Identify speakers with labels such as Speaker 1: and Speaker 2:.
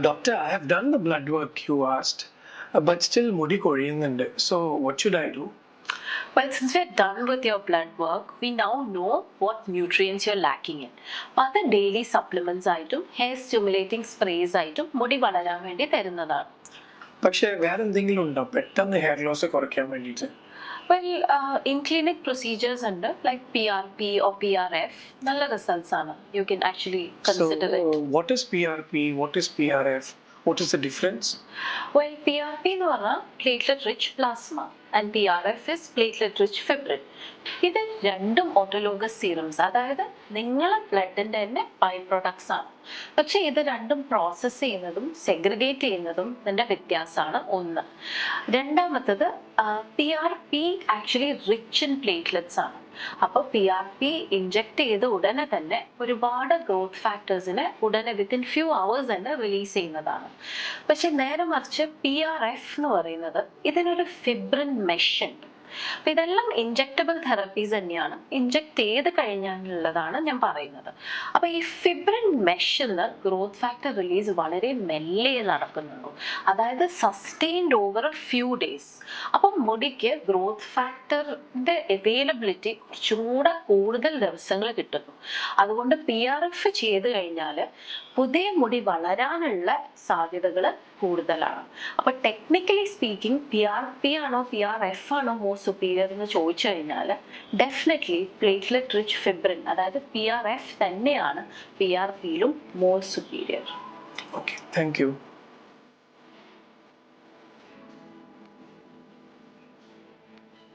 Speaker 1: Doctor, I have done the blood work you asked, but still mudi koriyunnundu. So what should I do?
Speaker 2: Well, since we're done with your blood work, we now know what nutrients you're lacking in. Other daily supplements ആയിട്ടും hair stimulating sprays ആയിട്ടും മുടി വളരാൻ വേണ്ടി തരുന്നതാണ്.
Speaker 1: പക്ഷേ വേറെ എന്തെങ്കിലും ഉണ്ടോ പെട്ടെന്ന് ഹെയർ ലോസ് കുറയ്ക്കാൻ വേണ്ടിയിട്ട്?
Speaker 2: Well, in clinic procedures under like PRP or PRF, നല്ല results ആണ്. You can actually consider it.
Speaker 1: What is PRP? What is PRF? What is the difference?
Speaker 2: Well, PRP എന്ന് പറഞ്ഞാൽ platelet rich plasma and PRF is platelet rich fibrin. ഇത് രണ്ടും autologous serums, അതായത് നിങ്ങളെ ബ്ലഡിന്റെ തന്നെ by products ആണ്. പക്ഷെ ഇത് രണ്ടും പ്രോസസ്സ് ചെയ്യുന്നതും സെഗ്രിഗേറ്റ് ചെയ്യുന്നതും ഇതിന്റെ വ്യത്യാസമാണ് ഒന്ന്. രണ്ടാമത്തത് PRP actually rich in platelets ആണ്. അപ്പോൾ PRP ഇൻജെക്ട് ചെയ്ത് ഉടനെ തന്നെ ഒരുപാട് ഗ്രോത്ത് ഫാക്ടേഴ്സിനെ ഉടനെ വിത്തിൻ ഫ്യൂ അവേഴ്സ് തന്നെ റിലീസ് ചെയ്യുന്നതാണ്. പക്ഷെ നേരെ മറിച്ച് PRF എന്ന് പറയുന്നത് ഇതിനൊരു ഫിബ്രിൻ മെഷ് ഉണ്ട്. അപ്പൊ ഇതെല്ലാം ഇൻജെക്റ്റബിൾ തെറപ്പീസ് തന്നെയാണ്, ഇൻജെക്ട് ചെയ്ത് കഴിഞ്ഞാലുള്ളതാണ് ഞാൻ പറയുന്നത്. അപ്പൊ ഈ ഫിബ്രിൻ മെഷിന്ന് ഗ്രോത്ത് ഫാക്ടർ റിലീസ് വളരെ മെല്ലെ നടക്കുന്നുള്ളൂ, അതായത് sustained over A few days. അപ്പം മുടിക്ക് ഗ്രോത്ത് ഫാക്ടറിന്റെ അവൈലബിലിറ്റി കുറച്ചും കൂടെ കൂടുതൽ ദിവസങ്ങൾ കിട്ടുന്നു. അതുകൊണ്ട് PRF ചെയ്ത് കഴിഞ്ഞാൽ പുതിയ മുടി വളരാനുള്ള സാധ്യതകൾ കൂടുതലാണ്. അപ്പൊ ടെക്നിക്കലി സ്പീക്കിംഗ് PRP ആണോ PRF ആണോ മോർ സുപ്പീരിയർ എന്ന് ചോദിച്ചു കഴിഞ്ഞാൽ ഡെഫിനറ്റ്ലി പ്ലേറ്റ്ലെറ്റ് റിച്ച് ഫിബ്രിൻ, അതായത് PRF തന്നെയാണ് PRP യിലും more superior.
Speaker 1: Okay, thank you.